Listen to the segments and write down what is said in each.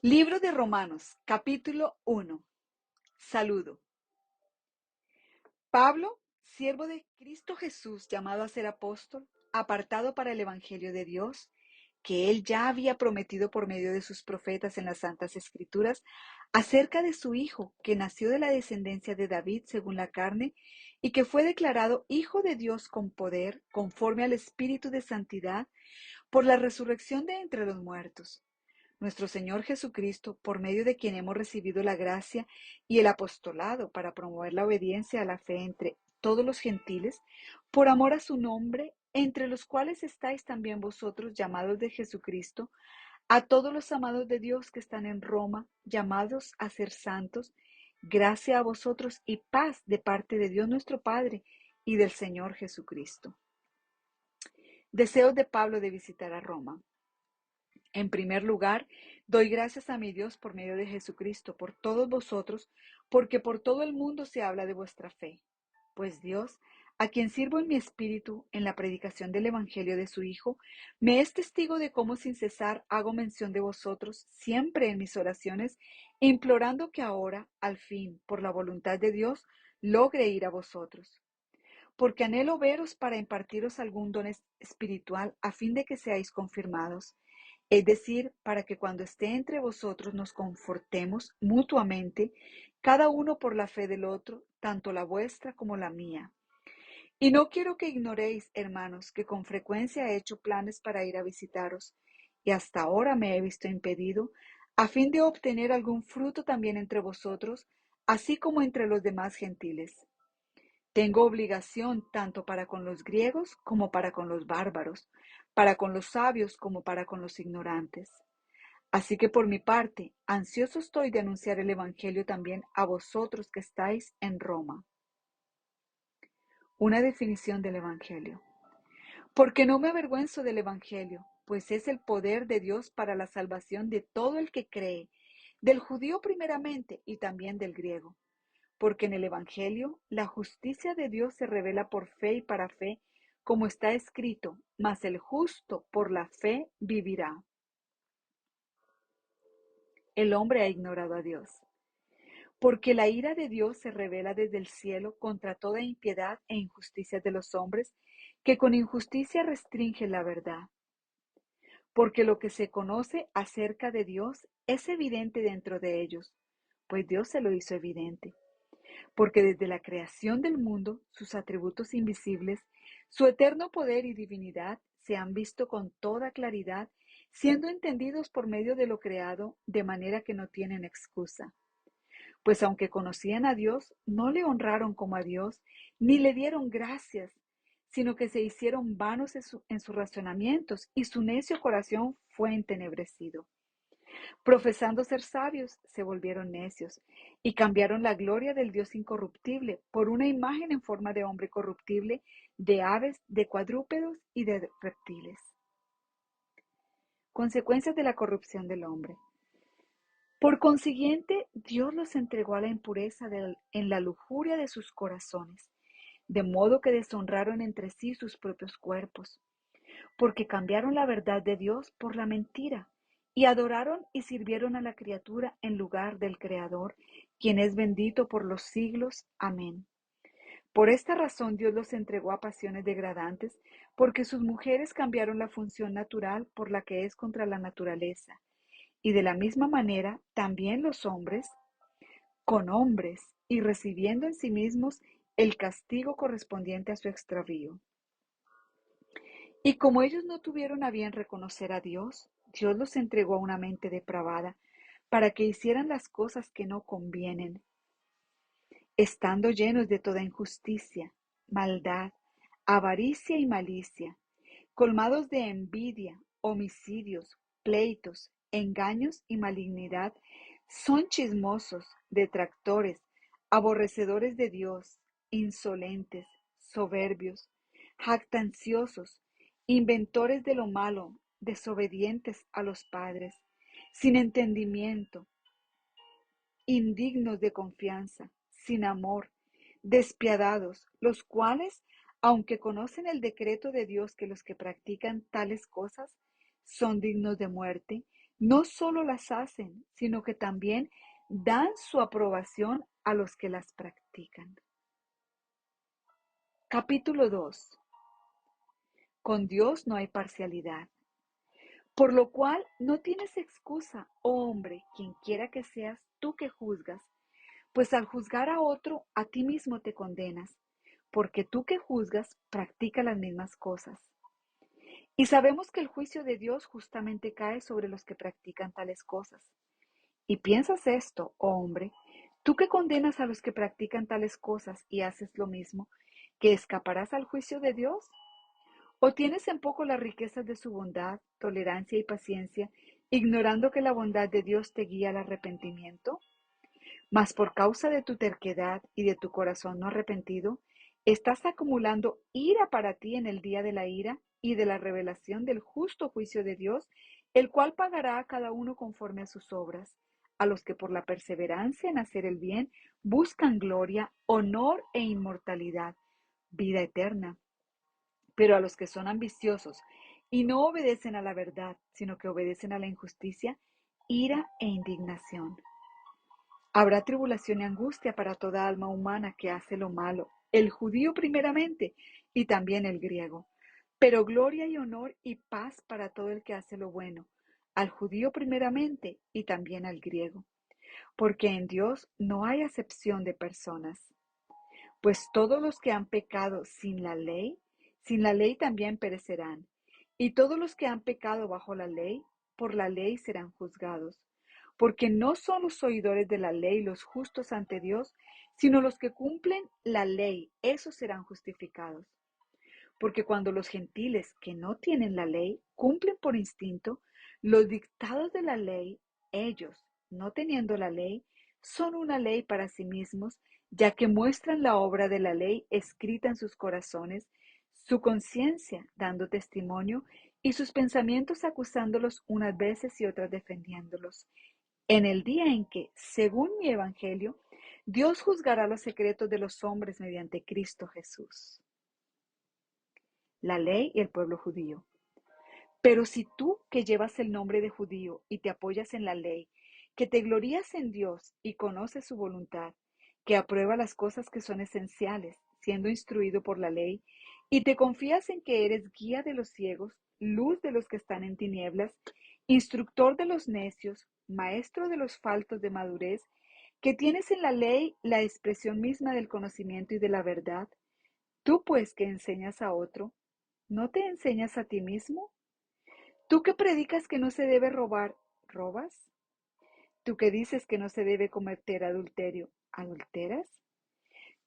Libro de Romanos, capítulo 1. Saludo. Pablo, siervo de Cristo Jesús, llamado a ser apóstol, apartado para el Evangelio de Dios, que él ya había prometido por medio de sus profetas en las Santas Escrituras, acerca de su Hijo, que nació de la descendencia de David según la carne, y que fue declarado Hijo de Dios con poder, conforme al Espíritu de Santidad, por la resurrección de entre los muertos. Nuestro Señor Jesucristo, por medio de quien hemos recibido la gracia y el apostolado para promover la obediencia a la fe entre todos los gentiles, por amor a su nombre, entre los cuales estáis también vosotros, llamados de Jesucristo, a todos los amados de Dios que están en Roma, llamados a ser santos, gracia a vosotros y paz de parte de Dios nuestro Padre y del Señor Jesucristo. Deseos de Pablo de visitar a Roma. En primer lugar, doy gracias a mi Dios por medio de Jesucristo, por todos vosotros, porque por todo el mundo se habla de vuestra fe. Pues Dios, a quien sirvo en mi espíritu en la predicación del Evangelio de su Hijo, me es testigo de cómo sin cesar hago mención de vosotros siempre en mis oraciones, implorando que ahora, al fin, por la voluntad de Dios, logre ir a vosotros. Porque anhelo veros para impartiros algún don espiritual a fin de que seáis confirmados, es decir, para que cuando esté entre vosotros nos confortemos mutuamente, cada uno por la fe del otro, tanto la vuestra como la mía. Y no quiero que ignoréis, hermanos, que con frecuencia he hecho planes para ir a visitaros, y hasta ahora me he visto impedido, a fin de obtener algún fruto también entre vosotros, así como entre los demás gentiles. Tengo obligación tanto para con los griegos como para con los bárbaros, para con los sabios como para con los ignorantes. Así que por mi parte, ansioso estoy de anunciar el Evangelio también a vosotros que estáis en Roma. Una definición del Evangelio. Porque no me avergüenzo del Evangelio, pues es el poder de Dios para la salvación de todo el que cree, del judío primeramente y también del griego. Porque en el Evangelio la justicia de Dios se revela por fe y para fe, como está escrito, mas el justo por la fe vivirá. El hombre ha ignorado a Dios. Porque la ira de Dios se revela desde el cielo contra toda impiedad e injusticia de los hombres, que con injusticia restringen la verdad. Porque lo que se conoce acerca de Dios es evidente dentro de ellos, pues Dios se lo hizo evidente. Porque desde la creación del mundo, sus atributos invisibles, su eterno poder y divinidad se han visto con toda claridad, siendo entendidos por medio de lo creado, de manera que no tienen excusa. Pues aunque conocían a Dios, no le honraron como a Dios, ni le dieron gracias, sino que se hicieron vanos en sus razonamientos, y su necio corazón fue entenebrecido. Profesando ser sabios, se volvieron necios, y cambiaron la gloria del Dios incorruptible por una imagen en forma de hombre corruptible, de aves, de cuadrúpedos y de reptiles. Consecuencias de la corrupción del hombre. Por consiguiente, Dios los entregó a la impureza en la lujuria de sus corazones, de modo que deshonraron entre sí sus propios cuerpos, porque cambiaron la verdad de Dios por la mentira, y adoraron y sirvieron a la criatura en lugar del Creador, quien es bendito por los siglos. Amén. Por esta razón Dios los entregó a pasiones degradantes, porque sus mujeres cambiaron la función natural por la que es contra la naturaleza. Y de la misma manera, también los hombres, con hombres, y recibiendo en sí mismos el castigo correspondiente a su extravío. Y como ellos no tuvieron a bien reconocer a Dios, Dios los entregó a una mente depravada, para que hicieran las cosas que no convienen, estando llenos de toda injusticia, maldad, avaricia y malicia, colmados de envidia, homicidios, pleitos, engaños y malignidad, son chismosos, detractores, aborrecedores de Dios, insolentes, soberbios, jactanciosos, inventores de lo malo, desobedientes a los padres, sin entendimiento, indignos de confianza, sin amor, despiadados, los cuales, aunque conocen el decreto de Dios que los que practican tales cosas son dignos de muerte, no solo las hacen, sino que también dan su aprobación a los que las practican. Capítulo 2. Con Dios no hay parcialidad. Por lo cual no tienes excusa, oh hombre, quien quiera que seas tú que juzgas, pues al juzgar a otro, a ti mismo te condenas, porque tú que juzgas practicas las mismas cosas. Y sabemos que el juicio de Dios justamente cae sobre los que practican tales cosas. Y piensas esto, oh hombre, tú que condenas a los que practican tales cosas y haces lo mismo, ¿que escaparás al juicio de Dios? ¿O tienes en poco las riquezas de su bondad, tolerancia y paciencia, ignorando que la bondad de Dios te guía al arrepentimiento? Mas por causa de tu terquedad y de tu corazón no arrepentido, estás acumulando ira para ti en el día de la ira y de la revelación del justo juicio de Dios, el cual pagará a cada uno conforme a sus obras, a los que por la perseverancia en hacer el bien buscan gloria, honor e inmortalidad, vida eterna. Pero a los que son ambiciosos y no obedecen a la verdad, sino que obedecen a la injusticia, ira e indignación. Habrá tribulación y angustia para toda alma humana que hace lo malo, el judío primeramente y también el griego. Pero gloria y honor y paz para todo el que hace lo bueno, al judío primeramente y también al griego. Porque en Dios no hay acepción de personas. Pues todos los que han pecado sin la ley también perecerán. Y todos los que han pecado bajo la ley, por la ley serán juzgados. Porque no son los oidores de la ley los justos ante Dios, sino los que cumplen la ley, esos serán justificados. Porque cuando los gentiles que no tienen la ley cumplen por instinto los dictados de la ley, ellos, no teniendo la ley, son una ley para sí mismos, ya que muestran la obra de la ley escrita en sus corazones, su conciencia dando testimonio y sus pensamientos acusándolos unas veces y otras defendiéndolos. En el día en que, según mi evangelio, Dios juzgará los secretos de los hombres mediante Cristo Jesús. La ley y el pueblo judío. Pero si tú que llevas el nombre de judío y te apoyas en la ley, que te glorías en Dios y conoces su voluntad, que aprueba las cosas que son esenciales, siendo instruido por la ley, y te confías en que eres guía de los ciegos, luz de los que están en tinieblas, instructor de los necios, maestro de los faltos de madurez, que tienes en la ley la expresión misma del conocimiento y de la verdad, tú pues que enseñas a otro, ¿no te enseñas a ti mismo? Tú que predicas que no se debe robar, ¿robas? Tú que dices que no se debe cometer adulterio, ¿adulteras?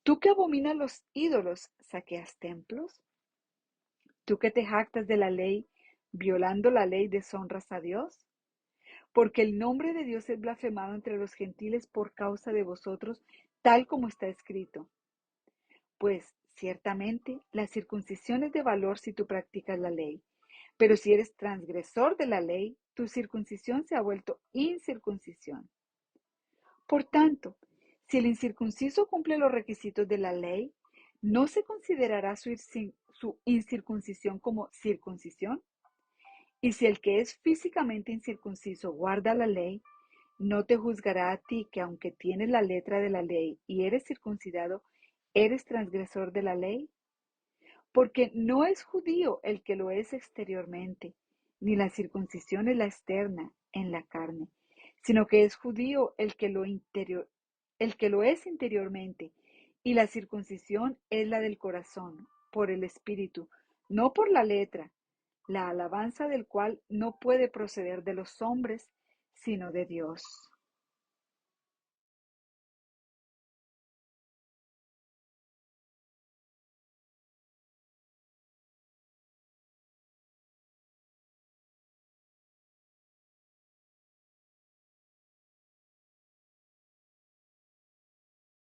Tú que abominas los ídolos, ¿saqueas templos? Tú que te jactas de la ley, violando la ley, deshonras a Dios. Porque el nombre de Dios es blasfemado entre los gentiles por causa de vosotros, tal como está escrito. Pues ciertamente la circuncisión es de valor si tú practicas la ley. Pero si eres transgresor de la ley, tu circuncisión se ha vuelto incircuncisión. Por tanto, si el incircunciso cumple los requisitos de la ley, ¿no se considerará su incircuncisión como circuncisión? Y si el que es físicamente incircunciso guarda la ley, ¿no te juzgará a ti que aunque tienes la letra de la ley y eres circuncidado, eres transgresor de la ley? Porque no es judío el que lo es exteriormente, ni la circuncisión es la externa en la carne, sino que es judío el que lo es interiormente, y la circuncisión es la del corazón, por el espíritu, no por la letra, la alabanza del cual no puede proceder de los hombres, sino de Dios.